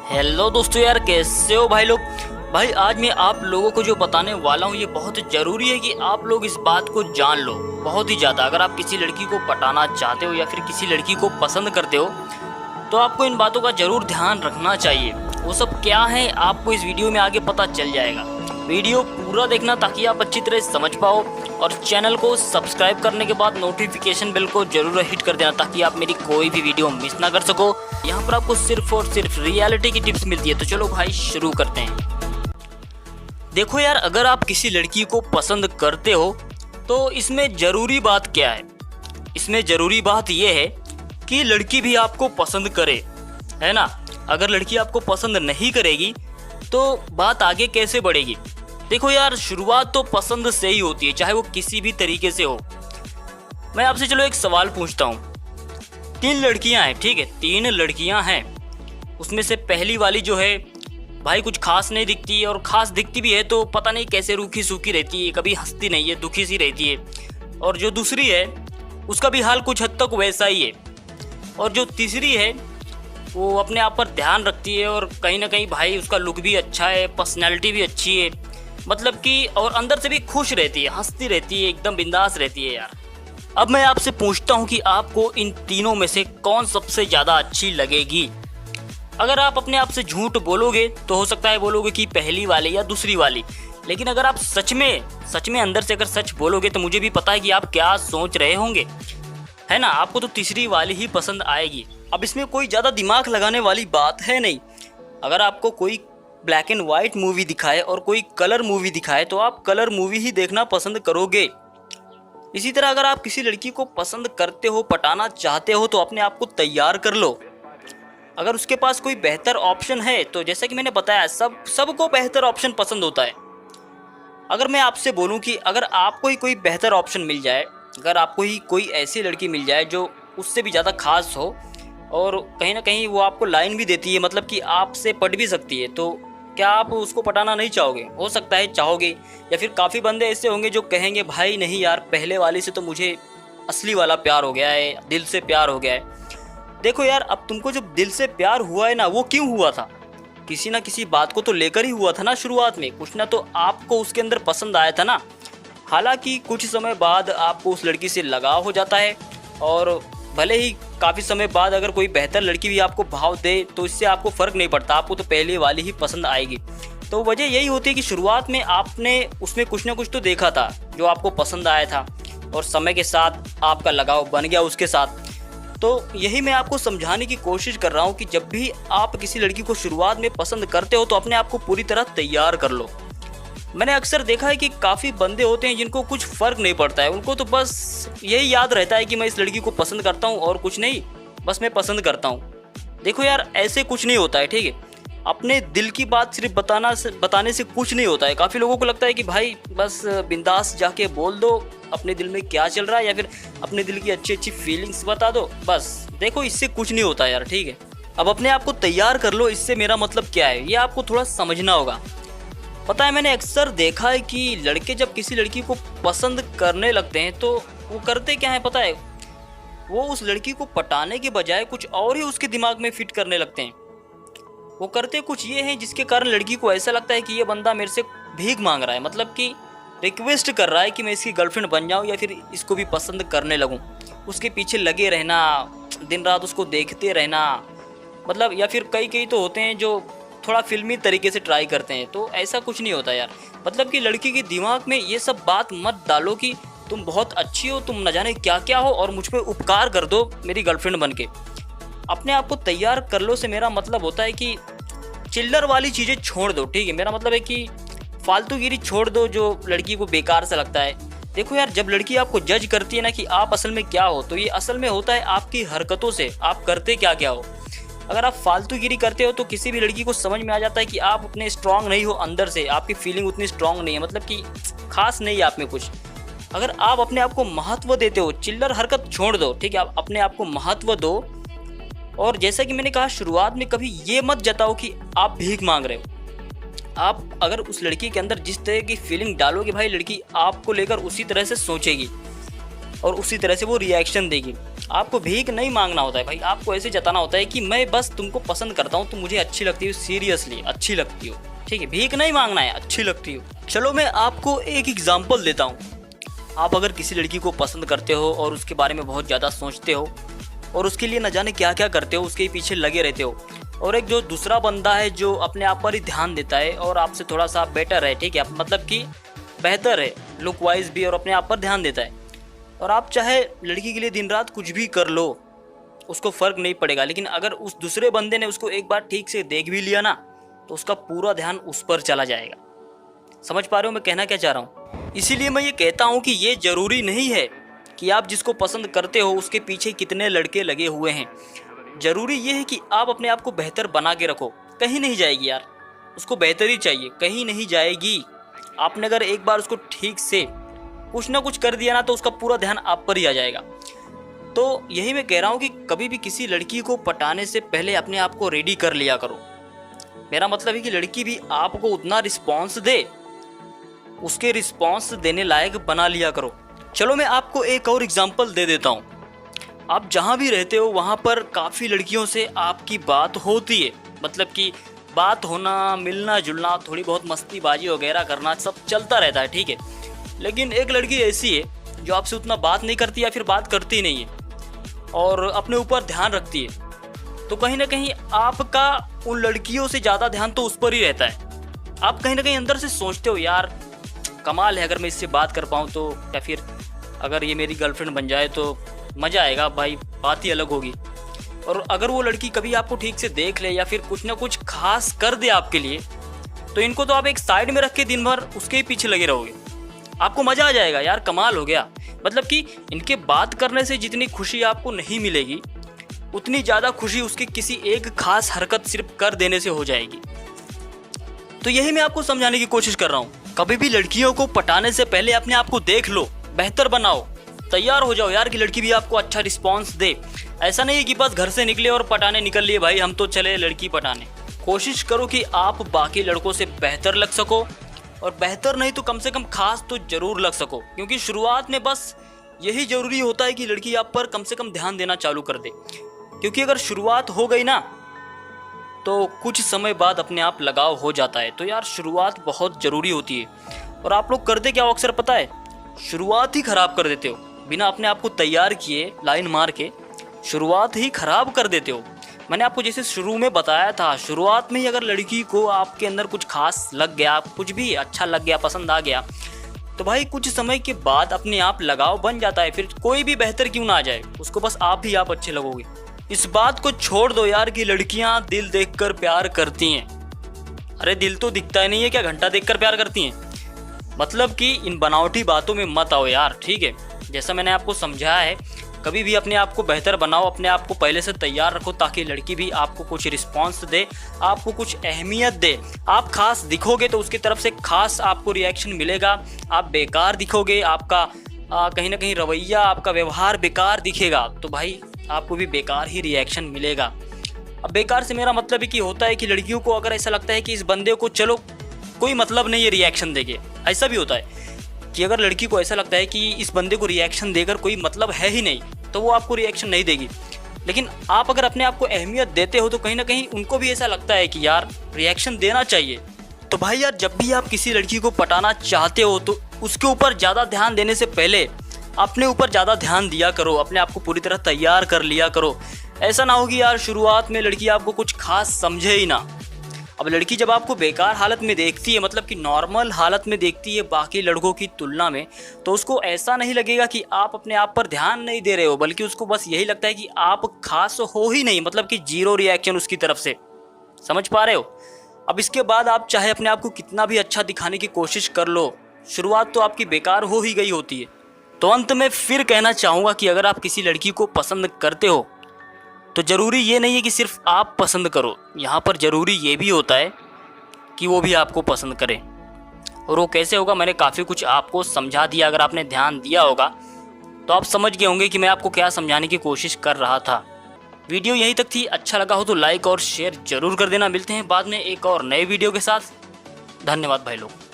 Hello दोस्तों यार, कैसे हो भाई लोग। भाई आज मैं आप लोगों को जो बताने वाला हूँ ये बहुत ज़रूरी है कि आप लोग इस बात को जान लो बहुत ही ज़्यादा। अगर आप किसी लड़की को पटाना चाहते हो या फिर किसी लड़की को पसंद करते हो तो आपको इन बातों का ज़रूर ध्यान रखना चाहिए। वो सब क्या है आपको इस वीडियो में आगे पता चल जाएगा। वीडियो पूरा देखना ताकि आप अच्छी तरह समझ पाओ, और चैनल को सब्सक्राइब करने के बाद नोटिफिकेशन बेल को जरूर हिट कर देना ताकि आप मेरी कोई भी वीडियो मिस ना कर सको। यहाँ पर आपको सिर्फ और सिर्फ रियलिटी की टिप्स मिलती है। तो चलो भाई शुरू करते हैं। देखो यार, अगर आप किसी लड़की को पसंद करते हो तो इसमें ज़रूरी बात क्या है। इसमें ज़रूरी बात यह है कि लड़की भी आपको पसंद करे, है ना। अगर लड़की आपको पसंद नहीं करेगी तो बात आगे कैसे बढ़ेगी। देखो यार, शुरुआत तो पसंद से ही होती है, चाहे वो किसी भी तरीके से हो। मैं आपसे चलो एक सवाल पूछता हूँ। 3 लड़कियां हैं, ठीक है, 3 लड़कियां हैं। उसमें से पहली वाली जो है भाई कुछ खास नहीं दिखती है, और खास दिखती भी है तो पता नहीं कैसे रूखी सूखी रहती है, कभी हंसती नहीं है, दुखी सी रहती है। और जो दूसरी है उसका भी हाल कुछ हद तक वैसा ही है। और जो तीसरी है वो अपने आप पर ध्यान रखती है, और कहीं ना कहीं भाई उसका लुक भी अच्छा है, पर्सनैलिटी भी अच्छी है, मतलब कि और अंदर से भी खुश रहती है, हंसती रहती है, एकदम बिंदास रहती है यार। अब मैं आपसे पूछता हूँ कि आपको इन तीनों में से कौन सबसे ज़्यादा अच्छी लगेगी। अगर आप अपने आप से झूठ बोलोगे तो हो सकता है बोलोगे कि पहली वाली या दूसरी वाली, लेकिन अगर आप सच में अंदर से अगर सच बोलोगे तो मुझे भी पता है कि आप क्या सोच रहे होंगे, है ना। आपको तो तीसरी वाली ही पसंद आएगी। अब इसमें कोई ज़्यादा दिमाग लगाने वाली बात है नहीं। अगर आपको कोई ब्लैक एंड वाइट मूवी दिखाए और कोई कलर मूवी दिखाए तो आप कलर मूवी ही देखना पसंद करोगे। इसी तरह अगर आप किसी लड़की को पसंद करते हो, पटाना चाहते हो, तो अपने आप को तैयार कर लो। अगर उसके पास कोई बेहतर ऑप्शन है तो जैसा कि मैंने बताया, सबको बेहतर ऑप्शन पसंद होता है। अगर मैं आपसे बोलूं कि अगर आपको ही कोई बेहतर ऑप्शन मिल जाए, अगर आपको ही कोई ऐसी लड़की मिल जाए जो उससे भी ज़्यादा खास हो और कहीं ना कहीं वो आपको लाइन भी देती है, मतलब कि आपसे पट भी सकती है, तो क्या आप उसको पटाना नहीं चाहोगे? हो सकता है चाहोगे, या फिर काफ़ी बंदे ऐसे होंगे जो कहेंगे भाई नहीं यार, पहले वाली से तो मुझे असली वाला प्यार हो गया है, दिल से प्यार हो गया है। देखो यार, अब तुमको जब दिल से प्यार हुआ है ना, वो क्यों हुआ था? किसी ना किसी बात को तो लेकर ही हुआ था ना। शुरुआत में कुछ ना तो आपको उसके अंदर पसंद आया था ना। हालांकि कुछ समय बाद आपको उस लड़की से लगाव हो जाता है, और भले ही काफ़ी समय बाद अगर कोई बेहतर लड़की भी आपको भाव दे तो इससे आपको फ़र्क नहीं पड़ता, आपको तो पहले वाली ही पसंद आएगी। तो वजह यही होती है कि शुरुआत में आपने उसमें कुछ ना कुछ तो देखा था जो आपको पसंद आया था, और समय के साथ आपका लगाव बन गया उसके साथ। तो यही मैं आपको समझाने की कोशिश कर रहा हूँ कि जब भी आप किसी लड़की को शुरुआत में पसंद करते हो तो अपने आप को पूरी तरह तैयार कर लो। मैंने अक्सर देखा है कि काफ़ी बंदे होते हैं जिनको कुछ फ़र्क नहीं पड़ता है, उनको तो बस यही याद रहता है कि मैं इस लड़की को पसंद करता हूँ और कुछ नहीं, बस मैं पसंद करता हूँ। देखो यार, ऐसे कुछ नहीं होता है, ठीक है। अपने दिल की बात सिर्फ बताने से कुछ नहीं होता है। काफ़ी लोगों को लगता है कि भाई बस बिंदास जाके बोल दो अपने दिल में क्या चल रहा है, या फिर अपने दिल की अच्छी अच्छी फीलिंग्स बता दो बस। देखो, इससे कुछ नहीं होता यार, ठीक है। अब अपने आप को तैयार कर लो। इससे मेरा मतलब क्या है ये आपको थोड़ा समझना होगा। पता है, मैंने अक्सर देखा है कि लड़के जब किसी लड़की को पसंद करने लगते हैं तो वो करते क्या है पता है, वो उस लड़की को पटाने के बजाय कुछ और ही उसके दिमाग में फिट करने लगते हैं। वो करते कुछ ये हैं जिसके कारण लड़की को ऐसा लगता है कि ये बंदा मेरे से भीख मांग रहा है, मतलब कि रिक्वेस्ट कर रहा है कि मैं इसकी गर्लफ्रेंड बन जाऊं या फिर इसको भी पसंद करने लगूं। उसके पीछे लगे रहना, दिन रात उसको देखते रहना, मतलब, या फिर कई तो होते हैं जो थोड़ा फिल्मी तरीके से ट्राई करते हैं। तो ऐसा कुछ नहीं होता यार। मतलब कि लड़की के दिमाग में ये सब बात मत डालो कि तुम बहुत अच्छी हो, तुम न जाने क्या क्या हो, और मुझ पे उपकार कर दो मेरी गर्लफ्रेंड बन के। अपने आप को तैयार कर लो से मेरा मतलब होता है कि चिल्लर वाली चीज़ें छोड़ दो, ठीक है। मेरा मतलब है कि फालतूगिरी छोड़ दो जो लड़की को बेकार सा लगता है। देखो यार, जब लड़की आपको जज करती है ना कि आप असल में क्या हो, तो ये असल में होता है आपकी हरकतों से, आप करते क्या क्या हो। अगर आप फालतूगिरी करते हो तो किसी भी लड़की को समझ में आ जाता है कि आप उतने स्ट्रांग नहीं हो अंदर से, आपकी फीलिंग उतनी स्ट्रांग नहीं है, मतलब कि खास नहीं है आप में कुछ। अगर आप अपने आप को महत्व देते हो, चिल्लर हरकत छोड़ दो, ठीक है। आप अपने आप को महत्व दो, और जैसा कि मैंने कहा शुरुआत में, कभी ये मत जताओ कि आप भीख मांग रहे हो। आप अगर उस लड़की के अंदर जिस तरह की फीलिंग डालोगे भाई, लड़की आपको लेकर उसी तरह से सोचेगी। और उसी तरह से वो रिएक्शन देगी। आपको भीख नहीं मांगना होता है भाई, आपको ऐसे जताना होता है कि मैं बस तुमको पसंद करता हूँ, तुम मुझे अच्छी लगती हो, सीरियसली अच्छी लगती हो, ठीक है। भीख नहीं मांगना है, अच्छी लगती हो। चलो मैं आपको एक एग्जाम्पल देता हूँ। आप अगर किसी लड़की को पसंद करते हो और उसके बारे में बहुत ज़्यादा सोचते हो और उसके लिए न जाने क्या क्या करते हो, उसके पीछे लगे रहते हो, और एक जो दूसरा बंदा है जो अपने आप पर ही ध्यान देता है और आपसे थोड़ा सा बेटर है, ठीक है, मतलब कि बेहतर है लुक वाइज भी और अपने आप पर ध्यान देता है, और आप चाहे लड़की के लिए दिन रात कुछ भी कर लो, उसको फ़र्क नहीं पड़ेगा, लेकिन अगर उस दूसरे बंदे ने उसको एक बार ठीक से देख भी लिया ना तो उसका पूरा ध्यान उस पर चला जाएगा। समझ पा रहे हो मैं कहना क्या चाह रहा हूँ? इसीलिए मैं ये कहता हूँ कि ये ज़रूरी नहीं है कि आप जिसको पसंद करते हो उसके पीछे कितने लड़के लगे हुए हैं। ज़रूरी ये है कि आप अपने आप को बेहतर बना के रखो। कहीं नहीं जाएगी यार, उसको बेहतर ही चाहिए, कहीं नहीं जाएगी। आपने अगर एक बार उसको ठीक से कुछ ना कुछ कर दिया ना तो उसका पूरा ध्यान आप पर ही आ जाएगा। तो यही मैं कह रहा हूँ कि कभी भी किसी लड़की को पटाने से पहले अपने आप को रेडी कर लिया करो। मेरा मतलब है कि लड़की भी आपको उतना रिस्पॉन्स दे, उसके रिस्पॉन्स देने लायक बना लिया करो। चलो मैं आपको एक और एग्जांपल दे देता हूँ। आप जहाँ भी रहते हो वहाँ पर काफ़ी लड़कियों से आपकी बात होती है, मतलब कि बात होना, मिलना जुलना, थोड़ी बहुत मस्तीबाजी वगैरह करना सब चलता रहता है, ठीक है। लेकिन एक लड़की ऐसी है जो आपसे उतना बात नहीं करती या फिर बात करती नहीं है और अपने ऊपर ध्यान रखती है, तो कहीं ना कहीं आपका उन लड़कियों से ज़्यादा ध्यान तो उस पर ही रहता है। आप कहीं ना कहीं अंदर से सोचते हो यार कमाल है, अगर मैं इससे बात कर पाऊँ तो, या फिर अगर ये मेरी गर्लफ्रेंड बन जाए तो मज़ा आएगा भाई, बात ही अलग होगी। और अगर वो लड़की कभी आपको ठीक से देख ले या फिर कुछ ना कुछ खास कर दे आपके लिए, तो इनको तो आप एक साइड में रख के दिन भर उसके ही पीछे लगे रहोगे। आपको मज़ा आ जाएगा यार, कमाल हो गया। मतलब कि इनके बात करने से जितनी खुशी आपको नहीं मिलेगी उतनी ज़्यादा खुशी उसकी किसी एक खास हरकत सिर्फ कर देने से हो जाएगी। तो यही मैं आपको समझाने की कोशिश कर रहा हूँ। कभी भी लड़कियों को पटाने से पहले अपने आप को देख लो, बेहतर बनाओ, तैयार हो जाओ यार कि लड़की भी आपको अच्छा रिस्पॉन्स दे। ऐसा नहीं है कि बस घर से निकले और पटाने निकल लिए भाई हम तो चले लड़की पटाने। कोशिश करो कि आप बाकी लड़कों से बेहतर लग सको, और बेहतर नहीं तो कम से कम खास तो ज़रूर लग सको, क्योंकि शुरुआत में बस यही ज़रूरी होता है कि लड़की आप पर कम से कम ध्यान देना चालू कर दे। क्योंकि अगर शुरुआत हो गई ना तो कुछ समय बाद अपने आप लगाव हो जाता है। तो यार शुरुआत बहुत ज़रूरी होती है, और आप लोग करते क्या हो अक्सर पता है, शुरुआत ही ख़राब कर देते हो। बिना अपने आप को तैयार किए लाइन मार के शुरुआत ही ख़राब कर देते हो। मैंने आपको जैसे शुरू में बताया था, शुरुआत में ही अगर लड़की को आपके अंदर कुछ खास लग गया, कुछ भी अच्छा लग गया, पसंद आ गया, तो भाई कुछ समय के बाद अपने आप लगाव बन जाता है। फिर कोई भी बेहतर क्यों ना आ जाए, उसको बस आप ही आप अच्छे लगोगे। इस बात को छोड़ दो यार कि लड़कियां दिल देखकर प्यार करती हैं। अरे दिल तो दिखता ही नहीं है क्या, घंटा देखकर प्यार करती हैं। मतलब कि इन बनावटी बातों में मत आओ यार, ठीक है। जैसा मैंने आपको समझाया है, कभी भी अपने आप को बेहतर बनाओ, अपने आप को पहले से तैयार रखो ताकि लड़की भी आपको कुछ रिस्पॉन्स दे, आपको कुछ अहमियत दे। आप खास दिखोगे तो उसकी तरफ से खास आपको रिएक्शन मिलेगा। आप बेकार दिखोगे, आपका कहीं ना कहीं रवैया, आपका व्यवहार बेकार दिखेगा, तो भाई आपको भी बेकार ही रिएक्शन मिलेगा। अब बेकार से मेरा मतलब है कि होता है कि लड़कियों को अगर ऐसा लगता है कि इस बंदे को चलो कोई मतलब नहीं है रिएक्शन देके, ऐसा भी होता है कि अगर लड़की को ऐसा लगता है कि इस बंदे को रिएक्शन देकर कोई मतलब है ही नहीं तो वो आपको रिएक्शन नहीं देगी। लेकिन आप अगर अपने आप को अहमियत देते हो तो कहीं ना कहीं उनको भी ऐसा लगता है कि यार रिएक्शन देना चाहिए। तो भाई यार जब भी आप किसी लड़की को पटाना चाहते हो तो उसके ऊपर ज़्यादा ध्यान देने से पहले अपने ऊपर ज़्यादा ध्यान दिया करो, अपने आप को पूरी तरह तैयार कर लिया करो। ऐसा ना हो कि यार शुरुआत में लड़की आपको कुछ खास समझे ही ना। अब लड़की जब आपको बेकार हालत में देखती है, मतलब कि नॉर्मल हालत में देखती है बाकी लड़कों की तुलना में, तो उसको ऐसा नहीं लगेगा कि आप अपने आप पर ध्यान नहीं दे रहे हो, बल्कि उसको बस यही लगता है कि आप खास हो ही नहीं, मतलब कि जीरो रिएक्शन उसकी तरफ से। समझ पा रहे हो? अब इसके बाद आप चाहे अपने आप को कितना भी अच्छा दिखाने की कोशिश कर लो, शुरुआत तो आपकी बेकार हो ही गई होती है। तो अंत में फिर कहना चाहूँगा कि अगर आप किसी लड़की को पसंद करते हो तो ज़रूरी ये नहीं है कि सिर्फ आप पसंद करो, यहाँ पर ज़रूरी ये भी होता है कि वो भी आपको पसंद करे। और वो कैसे होगा मैंने काफ़ी कुछ आपको समझा दिया। अगर आपने ध्यान दिया होगा तो आप समझ गए होंगे कि मैं आपको क्या समझाने की कोशिश कर रहा था। वीडियो यहीं तक थी, अच्छा लगा हो तो लाइक और शेयर ज़रूर कर देना। मिलते हैं बाद में एक और नए वीडियो के साथ। धन्यवाद भाई लोग।